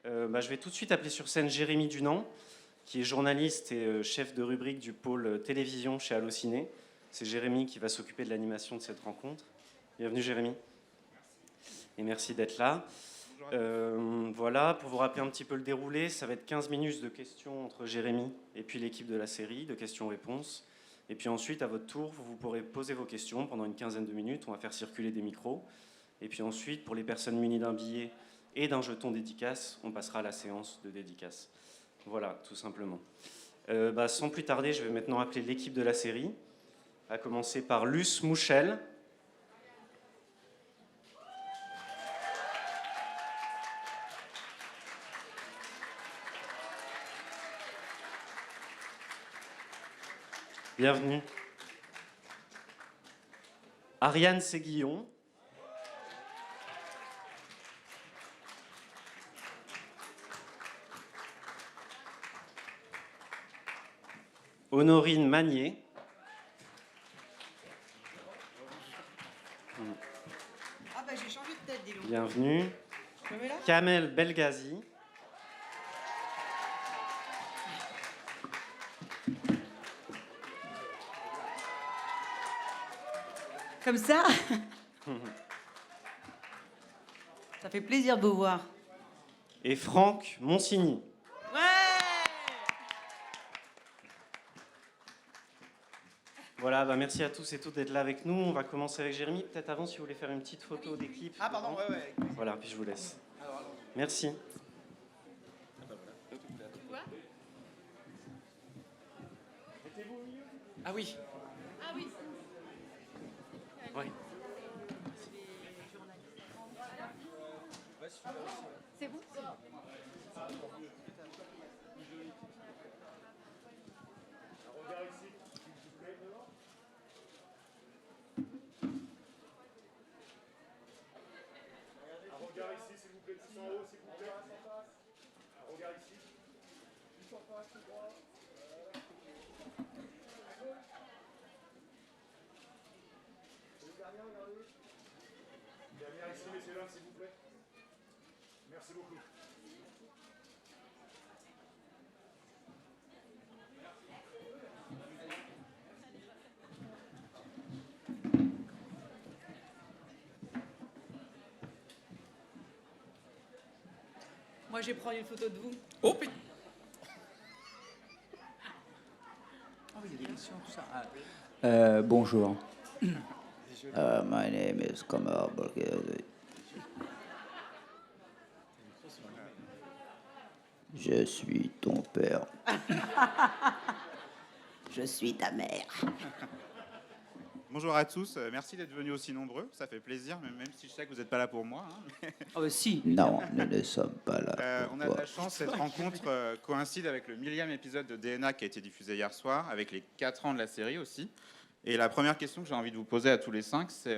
Je vais tout de suite appeler sur scène Jérémy Dunant, qui est journaliste et chef de rubrique du pôle télévision chez Allociné. C'est Jérémy qui va s'occuper de l'animation de cette rencontre. Bienvenue Jérémy. Et merci d'être là. Voilà, pour vous rappeler un petit peu le déroulé, ça va être 15 minutes de questions entre Jérémy et puis l'équipe de la série, de questions-réponses. Et puis ensuite, à votre tour, vous pourrez poser vos questions pendant une quinzaine de minutes. On va faire circuler des micros. Et puis ensuite, pour les personnes munies d'un billet et d'un jeton dédicace, on passera à la séance de dédicace. Voilà, tout simplement. Sans plus tarder, je vais maintenant appeler l'équipe de la série, à commencer par Luce Mouchel. Bienvenue. Ariane Séguillon. Honorine Magnier. J'ai changé de tête, dis donc. Bienvenue. Je me mets là ? Kamel Belghazi. Comme ça ? Ça fait plaisir de vous voir. Et Franck Monsigny. Ouais ! Voilà, merci à tous et toutes d'être là avec nous. On va commencer avec Jérémy. Peut-être avant, si vous voulez faire une petite photo d'équipe. Ah pardon, ouais. Voilà, puis je vous laisse. Merci. Ah oui. Ouais. C'est bon ? Un regard ici, s'il vous plaît, tous en haut, s'il vous plaît. Un regard ici. Plus en face, tout droit. Dernière ici, messieurs, dames, s'il vous plaît. Merci beaucoup. Moi, j'ai pris une photo de vous. Oh putain. Ah oui, il y a des questions, tout ça. Bonjour. My name is Kamal Belghazi. Je suis ton père. Je suis ta mère. Bonjour à tous, merci d'être venus aussi nombreux, ça fait plaisir, même si je sais que vous n'êtes pas là pour moi. Hein. Oh, bah si. Non, nous ne sommes pas là. On a de la chance, cette rencontre coïncide avec le 1000e épisode de DNA qui a été diffusé hier soir, avec les 4 ans de la série aussi. Et la première question que j'ai envie de vous poser à tous les 5, c'est,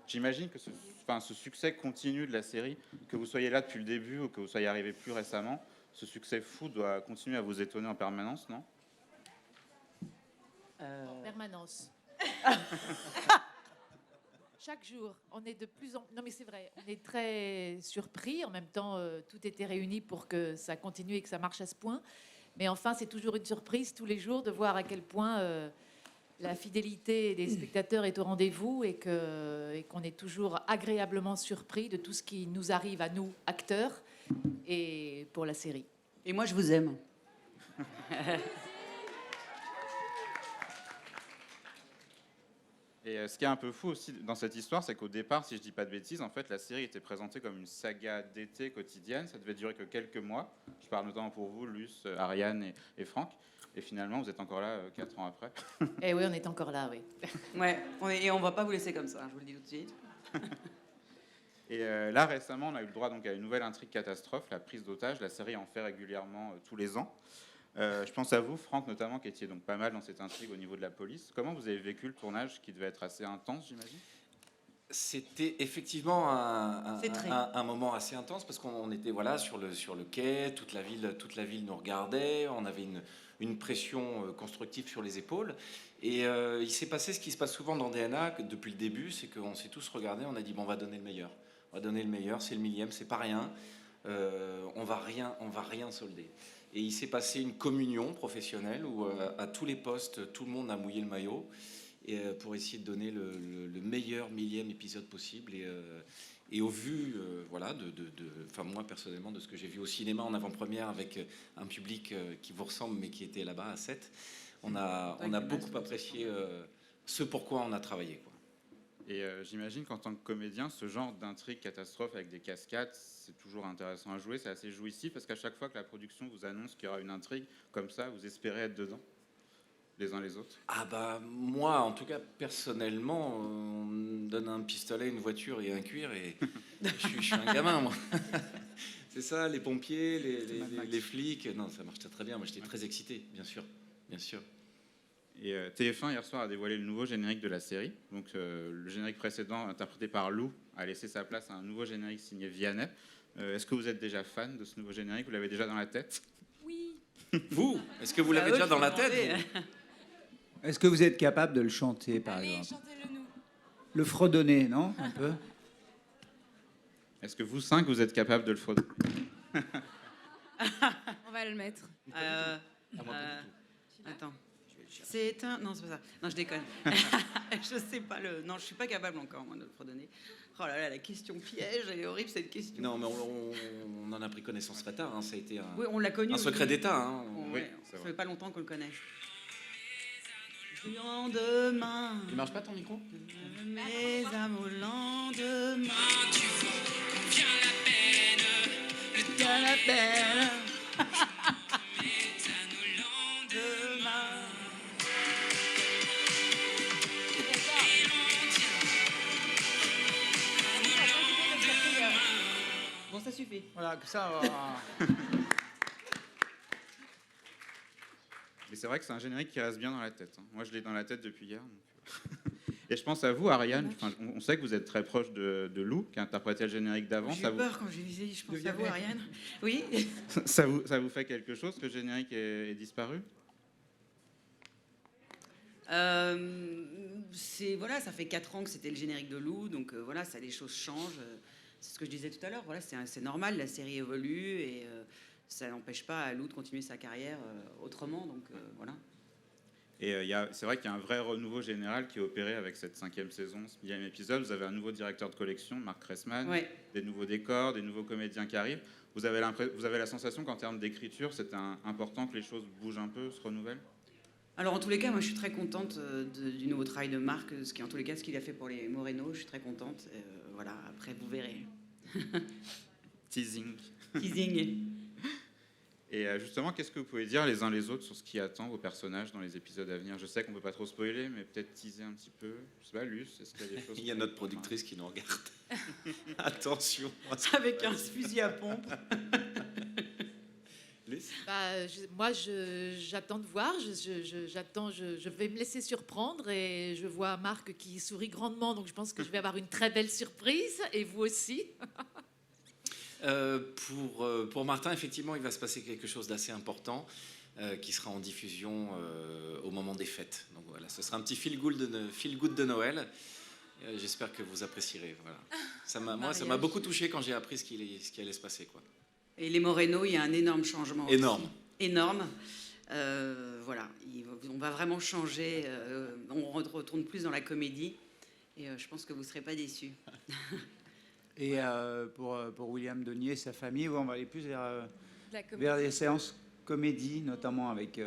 j'imagine que ce succès continu de la série, que vous soyez là depuis le début ou que vous soyez arrivé plus récemment, ce succès fou doit continuer à vous étonner en permanence, non ? En permanence. Chaque jour, on est de plus en... Non mais c'est vrai, on est très surpris. En même temps, tout était réuni pour que ça continue et que ça marche à ce point. Mais enfin, c'est toujours une surprise tous les jours de voir à quel point la fidélité des spectateurs est au rendez-vous et qu'on est toujours agréablement surpris de tout ce qui nous arrive à nous, acteurs, et pour la série. Et moi, je vous aime. Et ce qui est un peu fou aussi dans cette histoire, c'est qu'au départ, si je dis pas de bêtises, en fait, la série était présentée comme une saga d'été quotidienne. Ça devait durer que quelques mois. Je parle notamment pour vous, Luce, Ariane et Franck. Et finalement, vous êtes encore là 4 ans après. Eh oui, on est encore là, oui. Ouais, et on va pas vous laisser comme ça, je vous le dis tout de suite. Et là, récemment, on a eu le droit donc, à une nouvelle intrigue catastrophe, la prise d'otage. La série en fait régulièrement tous les ans. Je pense à vous, Franck, notamment, qui étiez donc pas mal dans cette intrigue au niveau de la police. Comment vous avez vécu le tournage, qui devait être assez intense, j'imagine ? C'était effectivement C'est un moment assez intense parce qu'on était sur le quai, toute la ville nous regardait, on avait une pression constructive sur les épaules. Et il s'est passé ce qui se passe souvent dans DNA depuis le début, c'est qu'on s'est tous regardés, on a dit bon, on va donner le meilleur. On va donner le meilleur, c'est le 1000e, c'est pas rien. on va rien solder. Et il s'est passé une communion professionnelle où à tous les postes, tout le monde a mouillé le maillot et, pour essayer de donner le meilleur millième épisode possible. Et au vu, voilà, enfin moi personnellement, de ce que j'ai vu au cinéma en avant-première avec un public qui vous ressemble mais qui était là-bas à 7, on a beaucoup apprécié ce pourquoi on a travaillé, quoi. Et j'imagine qu'en tant que comédien, ce genre d'intrigue catastrophe avec des cascades, c'est toujours intéressant à jouer, c'est assez jouissif, parce qu'à chaque fois que la production vous annonce qu'il y aura une intrigue comme ça, vous espérez être dedans, les uns les autres. Ah bah moi, en tout cas, personnellement, on me donne un pistolet, une voiture et un cuir et je suis un gamin, moi. C'est ça, les pompiers, les flics. Non, ça marche très bien. Moi, j'étais très excité, bien sûr, bien sûr. Et TF1 hier soir a dévoilé le nouveau générique de la série. Donc le générique précédent, interprété par Lou, a laissé sa place à un nouveau générique signé Vianney. Est-ce que vous êtes déjà fan de ce nouveau générique? Vous l'avez déjà dans la tête? Oui. Vous, est-ce que vous l'avez déjà dans la tête, vous? Est-ce que vous êtes capable de le chanter, par Allez, exemple? chantez-le nous. Le fredonner, non? Un peu. Est-ce que vous 5, vous êtes capable de le fredonner? On va le mettre. Attends. C'est un... Non, c'est pas ça. Non, je déconne. Je sais pas le... Non, je suis pas capable encore, moi, de le redonner. Oh là là, la question piège, elle est horrible, cette question. Non, mais on en a pris connaissance très tard. Hein. Ça a été Oui, on l'a connu. un secret d'État. Hein. Oui, ça fait pas longtemps qu'on le connaît. Du lendemain, Il marche pas ton micro? mes âmes au lendemain. Vient la peine. Bon, ça suffit. Voilà, que ça va. Mais c'est vrai que c'est un générique qui reste bien dans la tête. Hein. Moi, je l'ai dans la tête depuis hier. Donc... Et je pense à vous, Ariane. Enfin, on sait que vous êtes très proche de Lou, qui a interprété le générique d'avant. J'ai eu peur quand j'ai dit, je pense à vous, Ariane. Oui. ça vous fait quelque chose que le générique ait disparu? Voilà, ça fait 4 ans que c'était le générique de Lou, donc voilà, ça, les choses changent. C'est ce que je disais tout à l'heure. Voilà, c'est normal, la série évolue et ça n'empêche pas à Lou de continuer sa carrière autrement. Donc voilà. Et c'est vrai qu'il y a un vrai renouveau général qui est opéré avec cette 5e saison, ce 1000e épisode. Vous avez un nouveau directeur de collection, Marc Cressman, ouais. Des nouveaux décors, des nouveaux comédiens qui arrivent. Vous avez la sensation qu'en termes d'écriture, c'est important que les choses bougent un peu, se renouvellent? Alors en tous les cas, moi je suis très contente du nouveau travail de Marc, ce qu'il a fait pour les Moreno, je suis très contente. Voilà, après vous verrez. Teasing. Teasing. Et justement, qu'est-ce que vous pouvez dire les uns les autres sur ce qui attend vos personnages dans les épisodes à venir? Je sais qu'on peut pas trop spoiler, mais peut-être teaser un petit peu. Je sais pas, Luce, est-ce qu'il y a des choses? Il y a notre productrice qui nous regarde. Attention. Avec un fusil à pompe. Moi, j'attends de voir. J'attends. Je vais me laisser surprendre et je vois Marc qui sourit grandement, donc je pense que je vais avoir une très belle surprise. Et vous aussi. Pour Martin, effectivement, il va se passer quelque chose d'assez important qui sera en diffusion au moment des fêtes. Donc voilà, ce sera un petit feel good de Noël. J'espère que vous apprécierez. Voilà. Moi, ça m'a beaucoup touché quand j'ai appris ce qui allait se passer, quoi. Et les Moreno, il y a un énorme changement. Énorme. Aussi. Énorme. Voilà, on va vraiment changer. On retourne plus dans la comédie. Et je pense que vous ne serez pas déçus. Et pour William Denier et sa famille, on va aller plus vers des séances comédie, notamment avec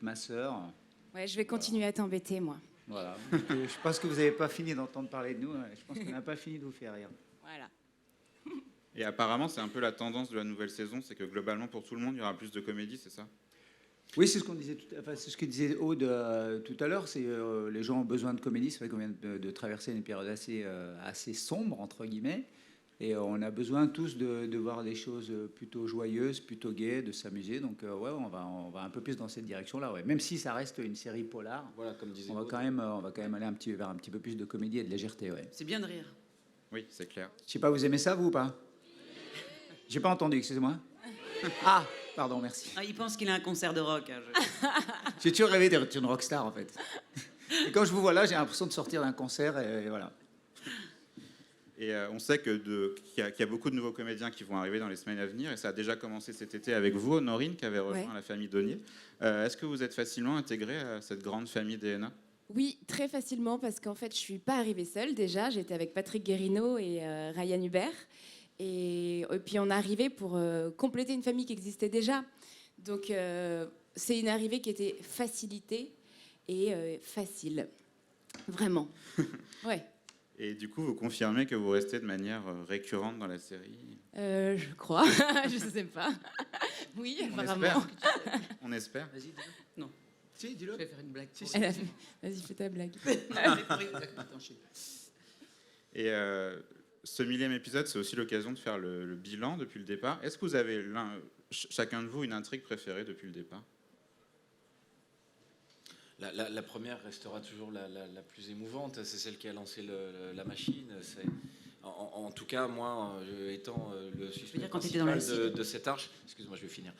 ma sœur. Ouais, je vais continuer à t'embêter, moi. Voilà. Je pense que vous n'avez pas fini d'entendre parler de nous. Je pense qu'on n'a pas fini de vous faire rire. Voilà. Et apparemment, c'est un peu la tendance de la nouvelle saison, c'est que globalement, pour tout le monde, il y aura plus de comédie, c'est ça? Oui, c'est ce qu'on disait. C'est ce que disait Aude tout à l'heure. C'est les gens ont besoin de comédie. C'est vrai qu'on vient de traverser une période assez sombre entre guillemets, et on a besoin tous de voir des choses plutôt joyeuses, plutôt gaies, de s'amuser. Donc ouais, on va un peu plus dans cette direction-là. Ouais. Même si ça reste une série polar, Voilà, comme disait on va quand même aller vers un petit peu plus de comédie et de légèreté. Ouais. C'est bien de rire. Oui, c'est clair. Je sais pas, vous aimez ça vous ou pas? J'ai pas entendu. Excusez-moi. Ah. Pardon, merci. Ah, il pense qu'il a un concert de rock. Hein, J'ai toujours rêvé d'être une rockstar, en fait. Et quand je vous vois là, j'ai l'impression de sortir d'un concert, et voilà. Et on sait qu'il y a beaucoup de nouveaux comédiens qui vont arriver dans les semaines à venir, et ça a déjà commencé cet été avec vous, Honorine, qui avait rejoint Ouais. la famille Donnier. Est-ce que vous êtes facilement intégrée à cette grande famille DNA? Oui, très facilement, parce qu'en fait, je suis pas arrivée seule déjà. J'étais avec Patrick Guérino et Ryan Hubert. Et puis, on est arrivé pour compléter une famille qui existait déjà. Donc, c'est une arrivée qui était facilitée et facile. Vraiment. Ouais, Et du coup, vous confirmez que vous restez de manière récurrente dans la série? je crois. Je sais pas. Oui, On apparemment. espère. On espère. Vas-y, dis-le. Non. Si, dis-le. Je vais faire une blague. Si, pour- si. Elle a fait- Vas-y, fais ta blague. Attends, je sais. Et ce millième épisode, c'est aussi l'occasion de faire le bilan depuis le départ. Est-ce que vous avez chacun de vous une intrigue préférée depuis le départ? La première restera toujours la plus émouvante. C'est celle qui a lancé la machine. En tout cas, moi, étant le suspect dire quand t'étais dans la principal cible. de cette arche, excuse-moi, je vais finir.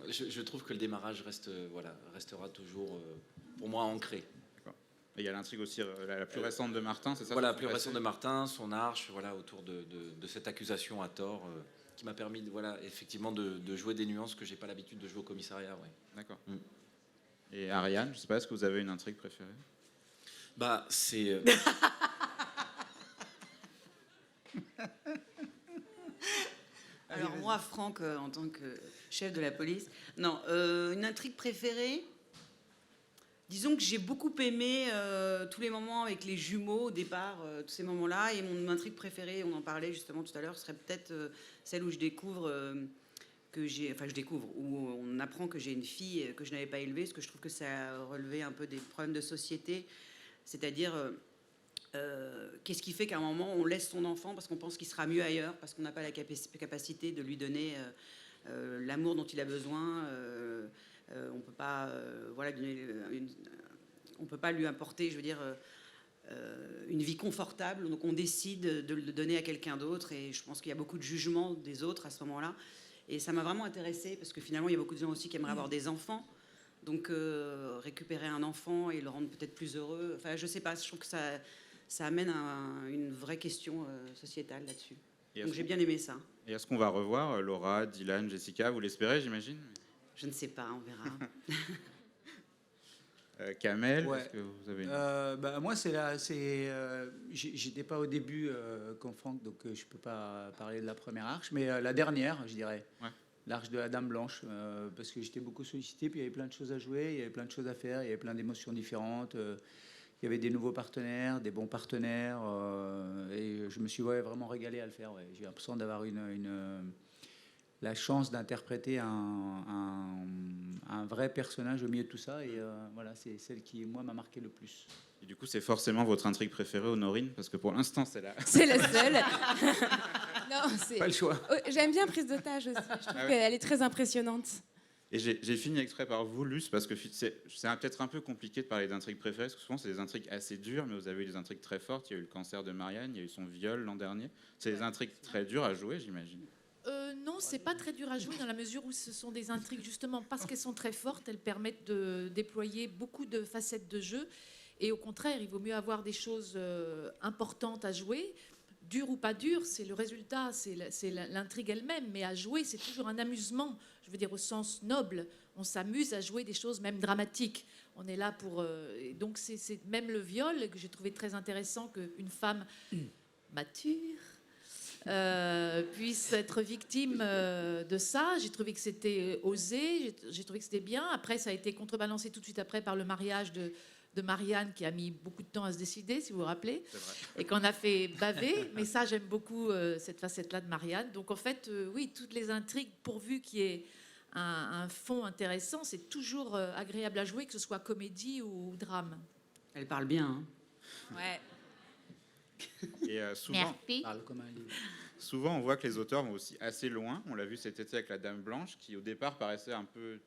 Je trouve que le démarrage restera toujours, pour moi, ancré. Et il y a l'intrigue aussi la plus récente de Martin, c'est ça? Voilà, ça plus s'est passé récent de Martin, son arche, voilà, autour de cette accusation à tort, qui m'a permis, effectivement, de jouer des nuances que j'ai pas l'habitude de jouer au commissariat. Ouais. D'accord. Mm. Et Ariane, je sais pas, est-ce que vous avez une intrigue préférée? Bah, c'est. Alors moi, Franck, en tant que chef de la police, non, une intrigue préférée. Disons que j'ai beaucoup aimé tous les moments avec les jumeaux au départ, tous ces moments-là. Et mon intrigue préférée, on en parlait justement tout à l'heure, serait peut-être celle où je découvre où on apprend que j'ai une fille que je n'avais pas élevée, parce que je trouve que ça a relevé un peu des problèmes de société. C'est-à-dire, qu'est-ce qui fait qu'à un moment, on laisse son enfant parce qu'on pense qu'il sera mieux ailleurs, parce qu'on n'a pas la capacité de lui donner l'amour dont il a besoin. On peut pas, on peut pas lui apporter, je veux dire, une vie confortable. Donc on décide de le donner à quelqu'un d'autre. Et je pense qu'il y a beaucoup de jugement des autres à ce moment-là. Et ça m'a vraiment intéressée parce que finalement, il y a beaucoup de gens aussi qui aimeraient avoir des enfants. Donc récupérer un enfant et le rendre peut-être plus heureux. Enfin, je sais pas. Je trouve que ça amène une vraie question sociétale là-dessus. Donc j'ai bien aimé ça. Et est-ce qu'on va revoir Laura, Dylan, Jessica? Vous l'espérez, j'imagine? Je ne sais pas, on verra. Kamel, Ouais. est-ce que vous avez une... Bah, moi, j'étais pas au début comme Franck, donc je peux pas parler de la première arche, mais la dernière, je dirais. Ouais. L'arche de la Dame Blanche, parce que j'étais beaucoup sollicité, puis il y avait plein de choses à jouer, il y avait plein de choses à faire, il y avait plein d'émotions différentes. Il y avait des nouveaux partenaires, des bons partenaires, et je me suis vraiment régalé à le faire. Ouais. J'ai l'impression d'avoir la chance d'interpréter un vrai personnage au milieu de tout ça, et voilà, c'est celle qui, moi, m'a marqué le plus. Et du coup, c'est forcément votre intrigue préférée, Honorine, parce que pour l'instant, c'est la... C'est la seule. Non, c'est. Pas le choix. Oh, j'aime bien Prise d'otage aussi. Je trouve Ah ouais. qu'elle est très impressionnante. Et j'ai fini exprès par vous, Luce, parce que c'est peut-être un peu compliqué de parler d'intrigues préférées, parce que souvent, c'est des intrigues assez dures, mais vous avez eu des intrigues très fortes. Il y a eu le cancer de Marianne, il y a eu son viol l'an dernier. C'est des intrigues très dures à jouer, j'imagine. Non, c'est pas très dur à jouer dans la mesure où ce sont des intrigues, justement, parce qu'elles sont très fortes, elles permettent de déployer beaucoup de facettes de jeu. Et au contraire, il vaut mieux avoir des choses importantes à jouer. Dur ou pas dur, c'est le résultat, c'est l'intrigue elle-même. Mais à jouer, c'est toujours un amusement, je veux dire au sens noble. On s'amuse à jouer des choses même dramatiques. On est là pour... et donc c'est même le viol que j'ai trouvé très intéressant qu'une femme mature puisse être victime de ça. J'ai trouvé que c'était osé, j'ai trouvé que c'était bien. Après, ça a été contrebalancé tout de suite après par le mariage de Marianne, qui a mis beaucoup de temps à se décider, si vous vous rappelez, et qu'on a fait baver. Mais ça, j'aime beaucoup cette facette-là de Marianne. Donc en fait, oui, toutes les intrigues, pourvu qu'il y ait un fond intéressant, c'est toujours agréable à jouer, que ce soit comédie ou drame. Elle parle bien. Hein. Ouais. Et souvent, Parle comme un livre. souvent, on voit que les auteurs vont aussi assez loin. On l'a vu cet été avec La Dame Blanche, qui au départ paraissait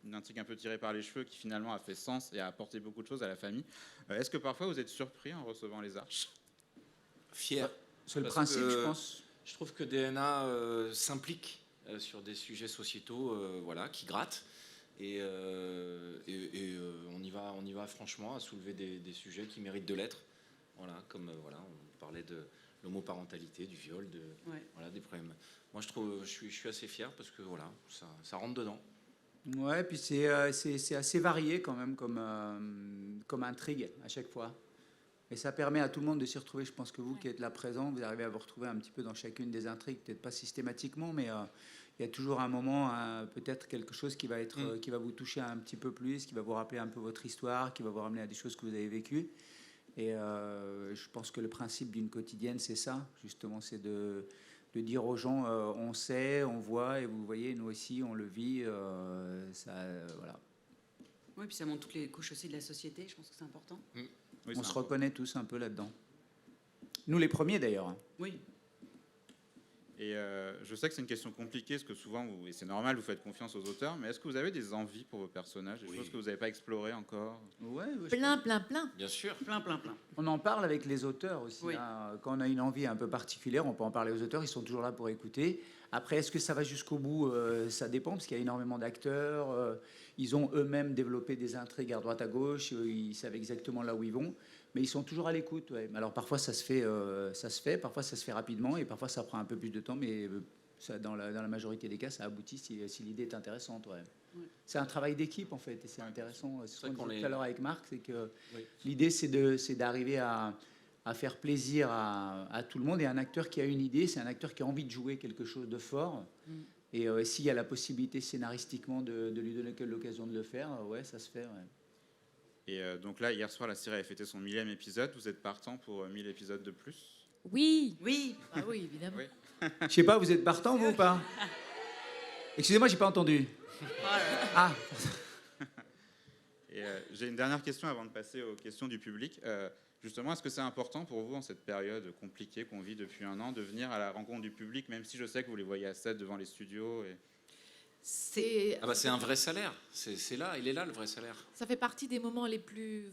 une intrigue un peu tirée par les cheveux, qui finalement a fait sens et a apporté beaucoup de choses à la famille. Est-ce que parfois vous êtes surpris en recevant les arches? Fier. C'est le Parce principe, que je pense. Je trouve que DNA s'implique sur des sujets sociétaux qui grattent. Et on y va franchement à soulever des sujets qui méritent de l'être. Voilà, comme voilà, on parlait de l'homoparentalité, du viol, Ouais. voilà, des problèmes. Moi, je suis assez fier parce que voilà, ça rentre dedans. Ouais, puis c'est assez varié quand même comme intrigue à chaque fois. Et ça permet à tout le monde de s'y retrouver. Je pense que vous qui êtes là présent, vous arrivez à vous retrouver un petit peu dans chacune des intrigues, peut-être pas systématiquement, mais il y a toujours un moment, peut-être quelque chose qui va vous toucher un petit peu plus, qui va vous rappeler un peu votre histoire, qui va vous ramener à des choses que vous avez vécues. Et je pense que le principe d'une quotidienne, c'est ça, justement, c'est de dire aux gens, on sait, on voit, et vous voyez, nous aussi, on le vit. Voilà. Oui, puis ça montre toutes les couches aussi de la société, je pense que c'est important. Oui, On c'est se reconnaît tous un peu là-dedans. Nous, les premiers, d'ailleurs. Oui. Et je sais que c'est une question compliquée, parce que souvent, et c'est normal, vous faites confiance aux auteurs, mais est-ce que vous avez des envies pour vos personnages, des choses que vous n'avez pas explorées encore? Ouais, Plein. Bien sûr. Plein. on en parle avec les auteurs aussi. Oui. Hein. Quand on a une envie un peu particulière, on peut en parler aux auteurs, ils sont toujours là pour écouter. Après, est-ce que ça va jusqu'au bout? Ça dépend, parce qu'il y a énormément d'acteurs. Ils ont eux-mêmes développé des intrigues à droite à gauche, ils savent exactement là où ils vont, mais ils sont toujours à l'écoute. Ouais. Alors parfois ça se fait, parfois ça se fait rapidement, et parfois ça prend un peu plus de temps, mais dans la majorité des cas, ça aboutit si l'idée est intéressante. Ouais. C'est un travail d'équipe en fait, et c'est intéressant. C'est ce qu'on disait tout à l'heure avec Marc, c'est que l'idée c'est d'arriver à faire plaisir à tout le monde, et un acteur qui a une idée, c'est un acteur qui a envie de jouer quelque chose de fort. Et s'il y a la possibilité scénaristiquement de lui donner l'occasion de le faire, ouais, ça se fait. Ouais. Et donc là, hier soir, la série a fêté son 1000e épisode. Vous êtes partant pour 1000 épisodes de plus? Oui. Ah oui, évidemment. Oui. Je sais pas, vous êtes partant vous ou pas? Excusez-moi, j'ai pas entendu. Ah. Et j'ai une dernière question avant de passer aux questions du public. Justement, est-ce que c'est important pour vous, en cette période compliquée qu'on vit depuis un an, de venir à la rencontre du public, même si je sais que vous les voyez à 7 devant les studios C'est Ah bah c'est un vrai salaire. C'est là, il est là le vrai salaire. Ça fait partie des moments les plus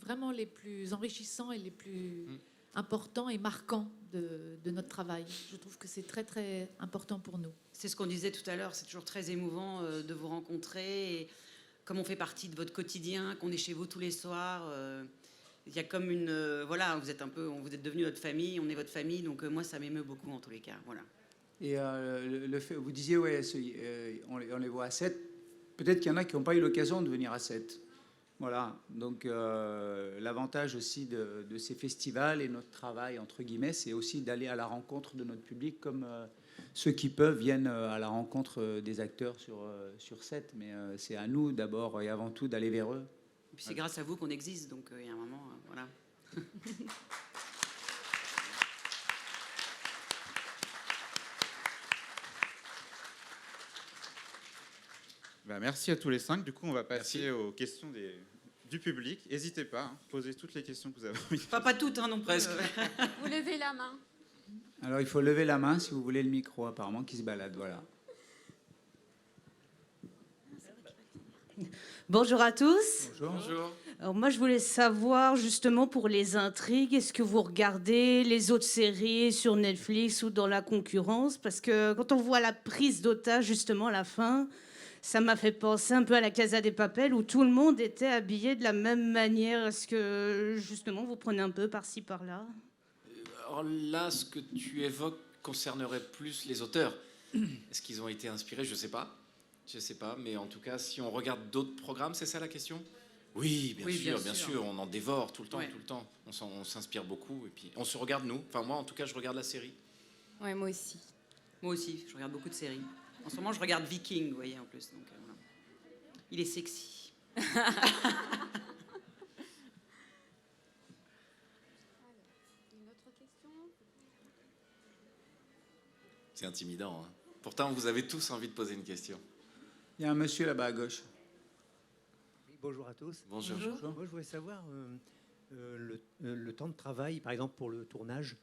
enrichissants et les plus importants et marquants de notre travail. Je trouve que c'est très très important pour nous. C'est ce qu'on disait tout à l'heure, c'est toujours très émouvant de vous rencontrer. Et comme on fait partie de votre quotidien, qu'on est chez vous tous les soirs, il y a comme voilà, vous êtes devenu notre famille, on est votre famille, donc moi ça m'émeut beaucoup en tous les cas. Voilà. Et le fait, vous disiez, ouais, on les voit à 7. Peut-être qu'il y en a qui n'ont pas eu l'occasion de venir à 7. Voilà. Donc l'avantage aussi de ces festivals et notre travail, entre guillemets, c'est aussi d'aller à la rencontre de notre public, comme ceux qui peuvent viennent à la rencontre des acteurs sur 7. Mais c'est à nous d'abord et avant tout d'aller vers eux. Et puis c'est grâce à vous qu'on existe, donc il y a un moment, voilà. Merci à tous les 5. Du coup, on va passer aux questions du public. N'hésitez pas, posez toutes les questions que vous avez envie. Pas toutes, non plus. Presque. Vous levez la main. Alors il faut lever la main si vous voulez le micro, apparemment, qui se balade. Voilà. Bonjour à tous. Bonjour. Bonjour. Alors moi, je voulais savoir justement pour les intrigues, est-ce que vous regardez les autres séries sur Netflix ou dans la concurrence? Parce que quand on voit la prise d'otage justement à la fin, ça m'a fait penser un peu à la Casa des Papel où tout le monde était habillé de la même manière. Est-ce que justement vous prenez un peu par-ci par-là? Alors là, ce que tu évoques concernerait plus les auteurs. Est-ce qu'ils ont été inspirés? Je sais pas. Je sais pas, mais en tout cas, si on regarde d'autres programmes, c'est ça la question? Oui, bien sûr, on en dévore tout le temps, Ouais. tout le temps. On s'inspire beaucoup et puis on se regarde nous. Enfin moi, en tout cas, je regarde la série. Ouais, moi aussi. Moi aussi, je regarde beaucoup de séries. En ce moment, je regarde Viking, vous voyez, en plus. Donc, voilà. Il est sexy. Une autre question? C'est intimidant. Hein. Pourtant, vous avez tous envie de poser une question. Il y a un monsieur là-bas à gauche. Oui, bonjour à tous. Bonjour. Moi, je voulais savoir le temps de travail, par exemple pour le tournage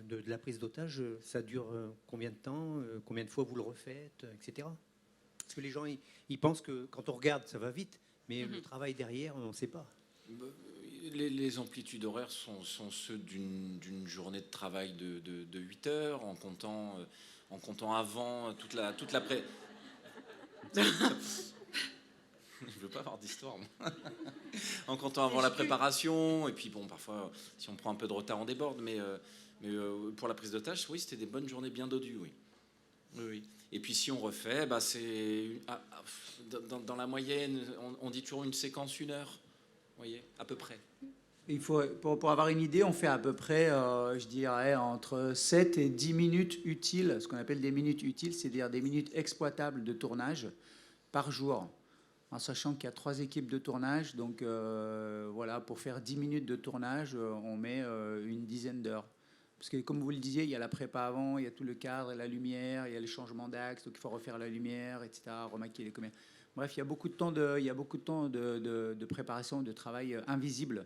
de la prise d'otage, ça dure combien de temps, combien de fois vous le refaites, etc. Parce que les gens, ils pensent que quand on regarde, ça va vite, mais le travail derrière, on ne sait pas. Les amplitudes horaires sont ceux d'une journée de travail de 8 heures, en comptant avant toute la pré... Je veux pas avoir d'histoire, moi. En comptant avant la préparation, et puis bon, parfois, si on prend un peu de retard, on déborde, mais pour la prise d'otage, oui, c'était des bonnes journées bien dodues, oui. Oui, oui. Et puis si on refait, bah, c'est dans la moyenne, on dit toujours une séquence 1 heure, vous voyez, à peu près. Il faut, pour avoir une idée, on fait à peu près, je dirais, entre 7 et 10 minutes utiles, ce qu'on appelle des minutes utiles, c'est-à-dire des minutes exploitables de tournage par jour, en sachant qu'il y a 3 équipes de tournage. Donc voilà, pour faire 10 minutes de tournage, on met une dizaine d'heures. Parce que comme vous le disiez, il y a la prépa avant, il y a tout le cadre, la lumière, il y a les changements d'axe, donc il faut refaire la lumière, etc., remaquiller les comédiens. Bref, il y a beaucoup de temps de préparation, de travail invisible.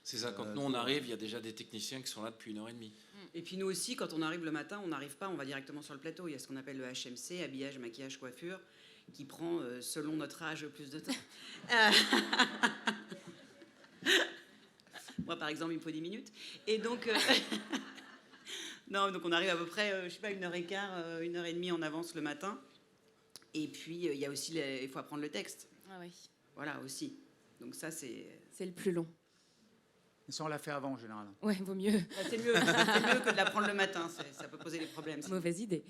C'est ça, quand nous on arrive, il y a déjà des techniciens qui sont là depuis 1h30. Et puis nous aussi, quand on arrive le matin, on n'arrive pas, on va directement sur le plateau. Il y a ce qu'on appelle le HMC, habillage, maquillage, coiffure, qui prend, selon notre âge, plus de temps. Moi, par exemple, il me faut 10 minutes. Et donc... Non, donc on arrive à peu près, je sais pas, 1h15, 1h30 en avance le matin. Et puis, il y a aussi, il faut apprendre le texte. Ah oui. Voilà, aussi. Donc ça, c'est... C'est le plus long. Et ça, on l'a fait avant, en général. Ouais, vaut mieux. Bah, c'est mieux que de l'apprendre le matin. Ça peut poser des problèmes. Ça. Mauvaise idée.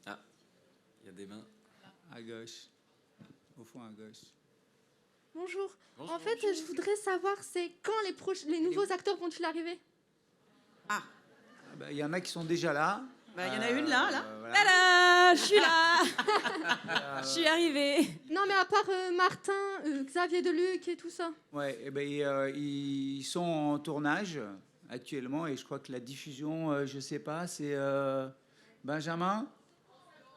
Ah, il y a des mains. À gauche. Au fond, à gauche. Bonjour. Bonjour. En fait, je voudrais savoir, c'est quand les nouveaux acteurs vont-ils arriver? Ah, Il y en a qui sont déjà là. bah, il y en a une là. Voilà. Tada, je suis là. Je suis arrivée. Non, mais à part Martin, Xavier Deluc et tout ça. Ouais, et ils sont en tournage actuellement et je crois que la diffusion, je sais pas, c'est Benjamin.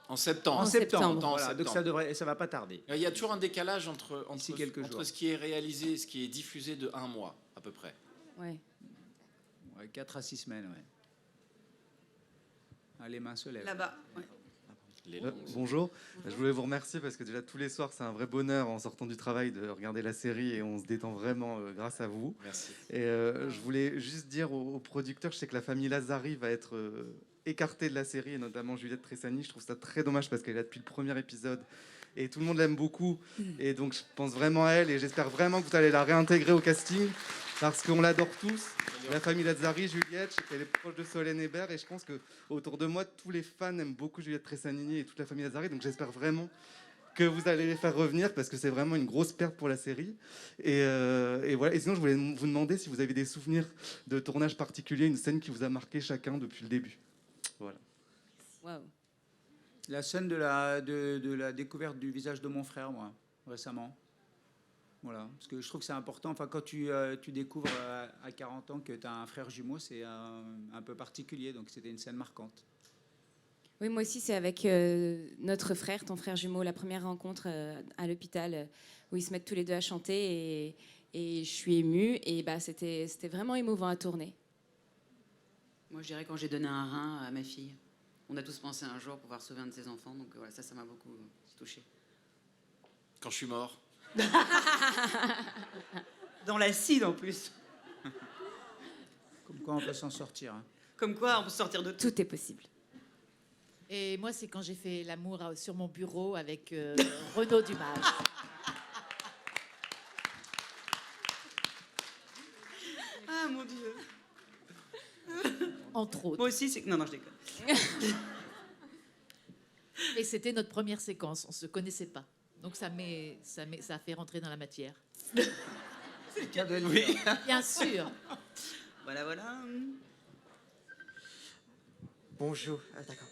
En septembre. En septembre. En Voilà, septembre. donc ça va pas tarder. Il y a toujours un décalage entre jours. ce qui est réalisé et ce qui est diffusé de 1 mois, à peu près. Ouais. 4 à 6 semaines, ouais. Ah, les mains se lèvent. Là-bas. Ouais. Bonjour, je voulais vous remercier parce que déjà tous les soirs c'est un vrai bonheur en sortant du travail de regarder la série et on se détend vraiment grâce à vous. Merci. Et je voulais juste dire aux producteurs, je sais que la famille Lazari va être écartée de la série et notamment Juliette Tressani. Je trouve ça très dommage parce qu'elle est là depuis le premier épisode et tout le monde l'aime beaucoup et donc je pense vraiment à elle et j'espère vraiment que vous allez la réintégrer au casting parce qu'on l'adore tous. La famille Lazari, Juliette, je sais qu'elle est proche de Solène Hébert et je pense que autour de moi, tous les fans aiment beaucoup Juliette Tressani et toute la famille Lazari. Donc j'espère vraiment que vous allez les faire revenir parce que c'est vraiment une grosse perte pour la série. Et voilà. Et sinon, je voulais vous demander si vous avez des souvenirs de tournage particuliers, une scène qui vous a marqué chacun depuis le début. Voilà. Waouh. La scène de la découverte du visage de mon frère, moi, récemment. Voilà, parce que je trouve que c'est important. Enfin, quand tu découvres à 40 ans que tu as un frère jumeau, c'est un peu particulier. Donc, c'était une scène marquante. Oui, moi aussi, c'est avec notre frère, ton frère jumeau, la première rencontre à l'hôpital où ils se mettent tous les deux à chanter et je suis émue. Et bah, c'était vraiment émouvant à tourner. Moi, je dirais quand j'ai donné un rein à ma fille. On a tous pensé un jour pouvoir sauver un de ses enfants. Donc voilà, ça m'a beaucoup touchée. Quand je suis mort. Dans l'acide en plus. Comme quoi on peut s'en sortir. Hein. Comme quoi on peut sortir de tout. Tout est possible. Et moi, c'est quand j'ai fait l'amour sur mon bureau avec Renaud Dumage. Ah mon Dieu. Entre autres. Moi aussi, c'est... Non, je déconne. Et c'était notre première séquence. On ne se connaissait pas. Donc ça a fait rentrer dans la matière. C'est le cas de Oui. Bien sûr. Voilà. Bonjour. D'accord.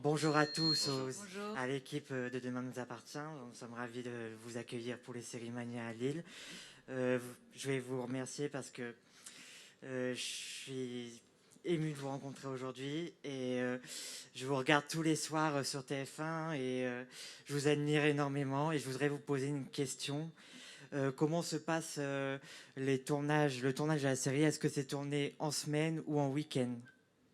Bonjour à tous, Bonjour. à l'équipe de Demain nous appartient. Nous sommes ravis de vous accueillir pour les séries Mania à Lille. Je vais vous remercier parce que je suis ému de vous rencontrer aujourd'hui et je vous regarde tous les soirs sur TF1 et je vous admire énormément et je voudrais vous poser une question. Comment se passe le tournage de la série? Est-ce que c'est tourné en semaine ou en week-end?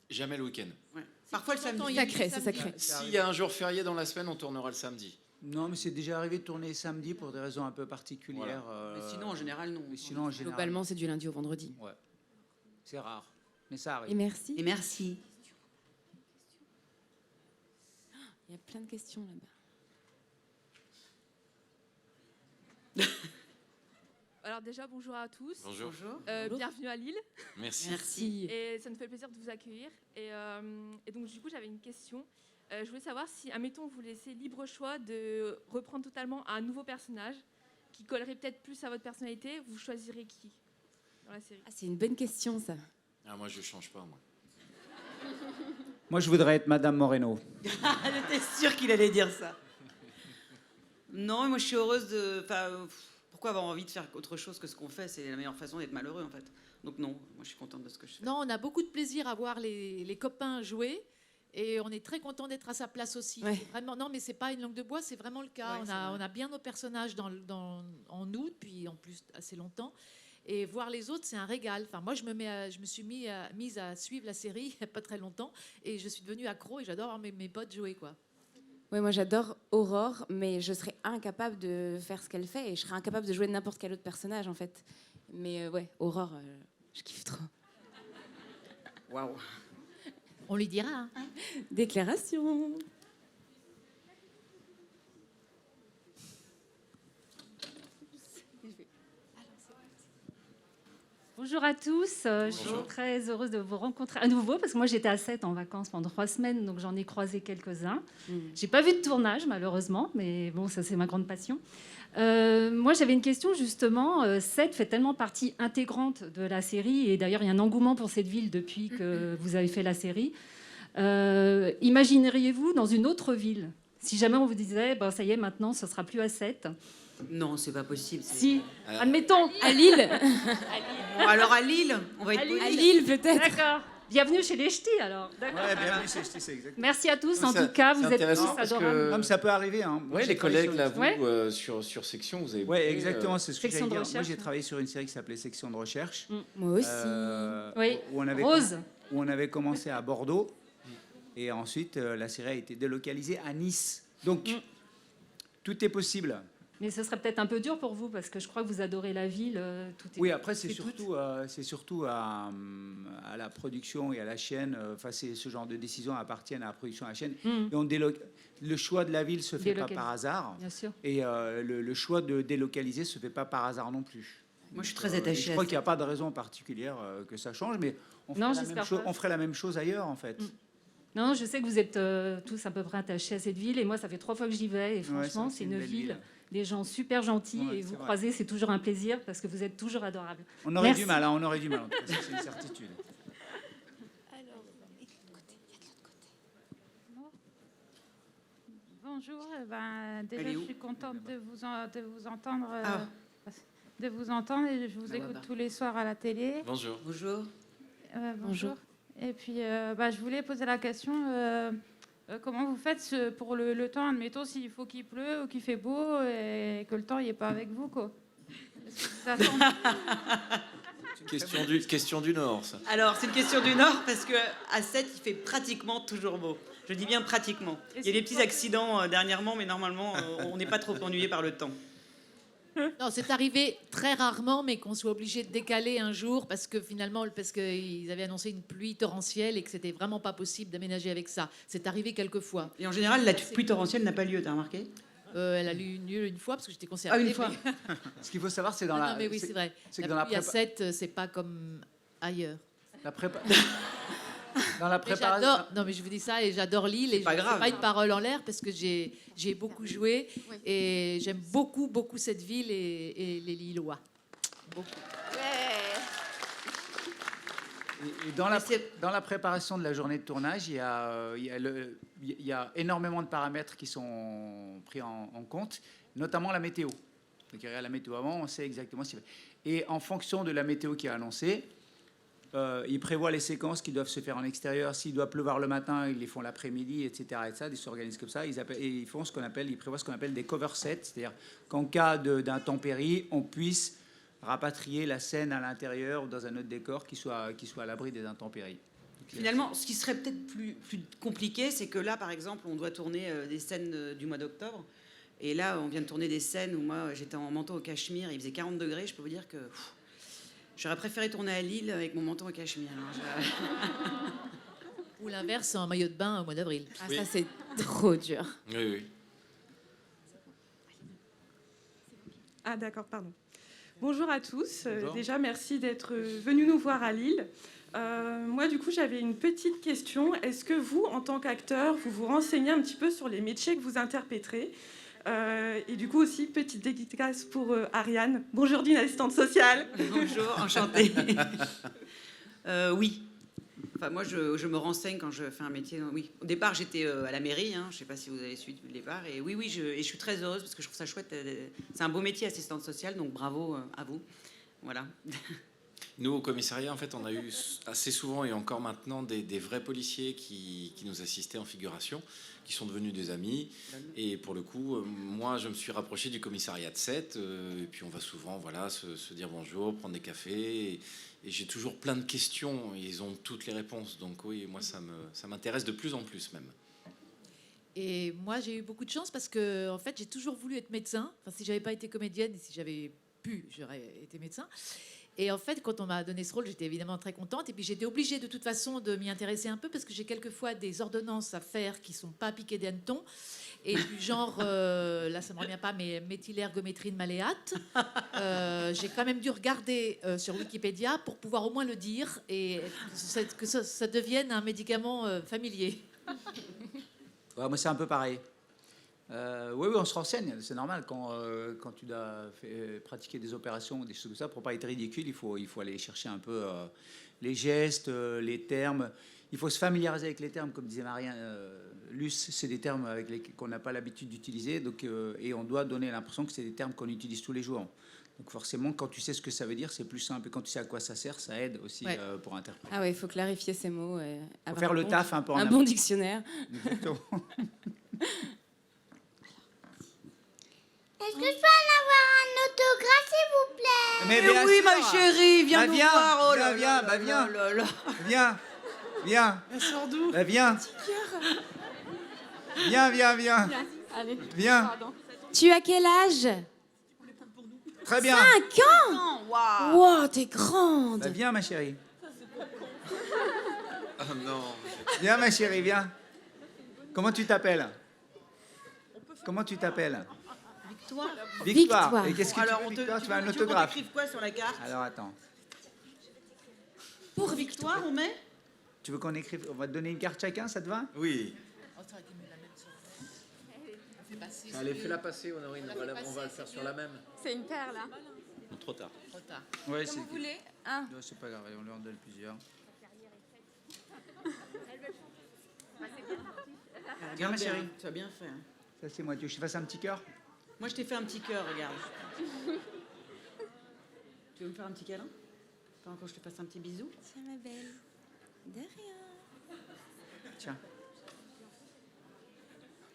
Jamais le week-end. Ouais. Parfois le samedi. Sacré, c'est sacré. S'il y a un jour férié dans la semaine, on tournera le samedi. Non, mais c'est déjà arrivé de tourner samedi pour des raisons un peu particulières. Mais sinon, en général, non. Mais sinon, en général, Globalement, c'est du lundi au vendredi. ouais. C'est rare, mais ça arrive. Et merci. Et merci. Il Il y a plein de questions là-bas. Alors déjà, bonjour à tous. Bonjour. Bienvenue à Lille. Merci. Et ça nous fait plaisir de vous accueillir. Et donc, du coup, j'avais une question. Je voulais savoir si, admettons, vous laissez libre choix de reprendre totalement un nouveau personnage qui collerait peut-être plus à votre personnalité, vous choisirez qui dans la série? Ah, c'est une bonne question, ça. Ah, moi, je change pas, moi. Moi, je voudrais être Madame Moreno. J'étais sûre qu'il allait dire ça. Non, moi je suis heureuse de... Enfin, pourquoi avoir envie de faire autre chose que ce qu'on fait? C'est la meilleure façon d'être malheureux en fait. Donc non, moi je suis contente de ce que je fais. Non, on a beaucoup de plaisir à voir les copains jouer. Et on est très content d'être à sa place aussi. Ouais. Vraiment, non, mais c'est pas une langue de bois, c'est vraiment le cas. Ouais, on a bien nos personnages en nous depuis en plus assez longtemps. Et voir les autres, c'est un régal. Enfin, moi, je me suis mise à suivre la série il n'y a pas très longtemps, et je suis devenue accro et j'adore voir mes potes jouer, quoi. Ouais, moi j'adore Aurore, mais je serais incapable de faire ce qu'elle fait et je serais incapable de jouer n'importe quel autre personnage en fait. Mais ouais, Aurore, je kiffe trop. Waouh. On lui dira. Hein. Déclaration. Bonjour à tous, je suis très heureuse de vous rencontrer à nouveau parce que moi j'étais à Sète en vacances pendant 3 semaines, donc j'en ai croisé quelques-uns. J'ai pas vu de tournage malheureusement, mais bon, ça c'est ma grande passion. Moi j'avais une question justement, Sète fait tellement partie intégrante de la série et d'ailleurs il y a un engouement pour cette ville depuis que vous avez fait la série. Imagineriez-vous dans une autre ville, si jamais on vous disait, ben, ça y est maintenant ce sera plus à Sète? Non, c'est pas possible. Si, admettons. À Lille. Bon, alors à Lille, on va être Lille. À Lille peut-être. D'accord. Bienvenue chez les Ch'tis alors. D'accord. Ouais, bienvenue, c'est exactement. Merci à tous, en C'est- tout cas, c'est vous êtes intéressant tous parce que- adorables. Non, mais ça peut arriver. Hein. Moi, Ouais, j'ai les travaillé collègues, là, vous, Ouais. sur Section, vous avez... Ouais, beaucoup, exactement, c'est ce que Section j'allais de dire. Moi, recherche. j'ai travaillé sur une série qui s'appelait Section de recherche. Moi aussi. Oui. Où on avait Rose. où on avait commencé à Bordeaux. Et ensuite, la série a été délocalisée à Nice. Donc, tout est possible. Mais ce serait peut-être un peu dur pour vous, parce que je crois que vous adorez la ville. Tout est, Oui, après, c'est tout. surtout à la production et à la chaîne. Enfin, ce genre de décisions appartiennent à la production et à la chaîne. Et le choix de la ville se fait pas par hasard. Bien sûr. Et le choix de délocaliser se fait pas par hasard non plus. Moi, je suis Donc, très attachée Je à crois ça. qu'il n'y a pas de raison particulière que ça change, mais on Non, ferait, j'espère pas. on ferait la même chose ailleurs, en fait. Non, je sais que vous êtes tous à peu près attachés à cette ville, et moi, ça fait 3 fois que j'y vais, et franchement, c'est c'est une une belle ville, ville. des gens super gentils, Ouais, et c'est vous vrai. croiser, c'est toujours un plaisir, parce que vous êtes toujours adorables. On aurait Merci. du mal, hein, on aurait du mal. En tout cas, ça, c'est une certitude. Bonjour, déjà Elle est je où suis contente de vous entendre, Ah. de vous entendre et je vous Ah, écoute bah. tous les soirs à la télé. Bonjour. Bonjour. Bonjour. Et puis je voulais poser la question, comment vous faites pour le temps, admettons s'il faut qu'il pleut ou qu'il fait beau et que le temps il est pas avec vous quoi. Est-ce que ça tombe- Question du Nord, ça. Alors, c'est une question du Nord parce que à 7, il fait pratiquement toujours beau. Je dis bien pratiquement. Il y a des petits accidents dernièrement, mais normalement, on n'est pas trop ennuyé par le temps. Non, c'est arrivé très rarement, mais qu'on soit obligé de décaler un jour parce que finalement, parce qu'ils avaient annoncé une pluie torrentielle et que c'était vraiment pas possible d'aménager avec ça. C'est arrivé quelques fois. Et en général, la pluie torrentielle n'a pas lieu, t'as remarqué? Elle a eu lieu une fois parce que j'étais concernée. Ah, une fois. mais- Ce qu'il faut savoir, c'est dans Non, la. non, mais oui, c'est vrai. c'est que La dans la pluie à prépa- 7, c'est pas comme ailleurs. La prépa- Dans la Mais préparation. j'adore, non mais je vous dis ça et j'adore Lille et pas c'est grave. pas une parole en l'air parce que j'ai beaucoup joué et j'aime beaucoup cette ville et les Lillois. Beaucoup. Et dans la préparation de la journée de tournage, il y a énormément de paramètres qui sont pris en compte, notamment la météo. Donc, il regarde la météo avant, on sait exactement ce qu'il fait. Et en fonction de la météo qui est annoncée, ils prévoient les séquences qui doivent se faire en extérieur. S'il doit pleuvoir le matin, ils les font l'après-midi, etc. Et ça, ils s'organisent comme ça. Ils font ils prévoient ce qu'on appelle des cover sets, c'est-à-dire qu'en cas d'intempérie, on puisse rapatrier la scène à l'intérieur ou dans un autre décor qui soit à l'abri des intempéries. Finalement, ce qui serait peut-être plus compliqué, c'est que là, par exemple, on doit tourner des scènes du mois d'octobre. Et là, on vient de tourner des scènes où moi, j'étais en manteau au cachemire, il faisait 40 degrés. Je peux vous dire que j'aurais préféré tourner à Lille avec mon manteau au cachemire. Ou l'inverse, en maillot de bain au mois d'avril. Ah, ça, c'est trop dur. Oui, oui. Ah d'accord, pardon. Bonjour à tous. Déjà, merci d'être venus nous voir à Lille. Moi, du coup, j'avais une petite question. Est-ce que vous, en tant qu'acteur, vous vous renseignez un petit peu sur les métiers que vous interpréterez et du coup aussi, petite dédicace pour Ariane. Bonjour, d'une assistante sociale. Bonjour, enchantée. Oui. Enfin, moi, je me renseigne quand je fais un métier. Oui. Au départ, j'étais à la mairie. Je ne sais pas si vous avez suivi le départ. Et oui, je suis très heureuse parce que je trouve ça chouette. C'est un beau métier, assistante sociale. Donc, bravo à vous. Voilà. Nous, au commissariat, en fait, on a eu assez souvent et encore maintenant des vrais policiers qui nous assistaient en figuration, qui sont devenus des amis. Et pour le coup, moi, je me suis rapproché du commissariat de Sète. Et puis, on va souvent se dire bonjour, prendre des cafés. Et j'ai toujours plein de questions. Ils ont toutes les réponses. Donc oui, moi, ça m'intéresse de plus en plus même. Et moi, j'ai eu beaucoup de chance parce que, en fait, j'ai toujours voulu être médecin. Enfin, si j'avais pas été comédienne et si j'avais pu, j'aurais été médecin. Et en fait, quand on m'a donné ce rôle, j'étais évidemment très contente. Et puis, j'étais obligée de toute façon de m'y intéresser un peu parce que j'ai quelquefois des ordonnances à faire qui sont pas piquées des hannetons. Et du genre, là, ça me revient pas, mais méthylergométrine malléate. J'ai quand même dû regarder sur Wikipédia pour pouvoir au moins le dire et que ça devienne un médicament familier. Ouais, moi, c'est un peu pareil. Oui, on se renseigne, c'est normal. Quand tu dois pratiquer des opérations ou des choses comme ça, pour pas être ridicule, il faut aller chercher un peu les gestes, les termes. Il faut se familiariser avec les termes, comme disait Marianne. Luce, c'est des termes qu'on n'a pas l'habitude d'utiliser, et on doit donner l'impression que c'est des termes qu'on utilise tous les jours. Donc forcément, quand tu sais ce que ça veut dire, c'est plus simple. Et quand tu sais à quoi ça sert, ça aide aussi pour interpréter. Ah ouais, il faut clarifier ces mots. Faut faire le taf un peu en un bon dictionnaire. Exactement. Est-ce que je peux en avoir un autographe, s'il vous plaît? Mais oui, sûr. ma chérie, viens nous voir. Oh là viens, là viens, là là. viens. Elle sort d'où? Viens. Viens. Allez. Viens. Pardon. Tu as quel âge? Très bien. 5 ans. Waouh. Wow, t'es grande. Viens, ma chérie. Oh non. Viens, ma chérie, viens. Comment tu t'appelles? Victoire. Et qu'est-ce que Alors, tu veux, on te, Victoire? Tu veux un qu'on autographe? t'écrive quoi sur la carte? Alors, attends. Pour Victoire, on met? Tu veux qu'on écrive? On va te donner une carte chacun, ça te va? Oui. Allez, fais-la passer, Honorine. On va le faire sur la même. C'est une paire, là. Trop tard. Ouais, Comme vous voulez. Un. Non, c'est pas grave, on lui en donne plusieurs. Viens, ma chérie. Tu as bien fait. Hein. Ça, c'est moi. Tu veux que je fasse un petit cœur? Moi, je t'ai fait un petit cœur, regarde. Tu veux me faire un petit câlin? Pas encore, je te fasse un petit bisou? Tiens, ma belle. De rien. Tiens.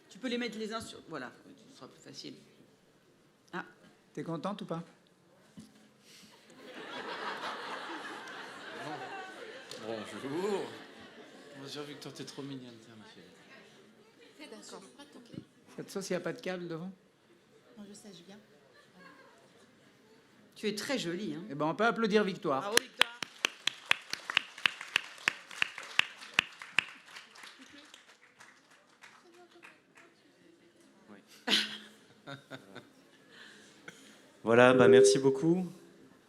Tu peux les mettre les uns sur... Voilà, ce sera plus facile. Ah. T'es contente ou pas? Bonjour. Bonjour Victor, t'es trop mignonne, tiens, ma chérie. C'est d'accord. Cette sauce, il n'y a pas de câble devant? Non, je sais, je viens. Tu es très jolie. Hein. Eh ben, on peut applaudir Victoire. Bravo, Victoire. Voilà, merci beaucoup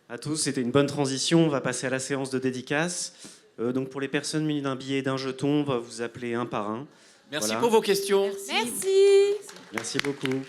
à tous. C'était une bonne transition. On va passer à la séance de dédicace. Donc pour les personnes munies d'un billet et d'un jeton, on va vous appeler un par un. Merci Voilà. pour vos questions. Merci. Merci beaucoup.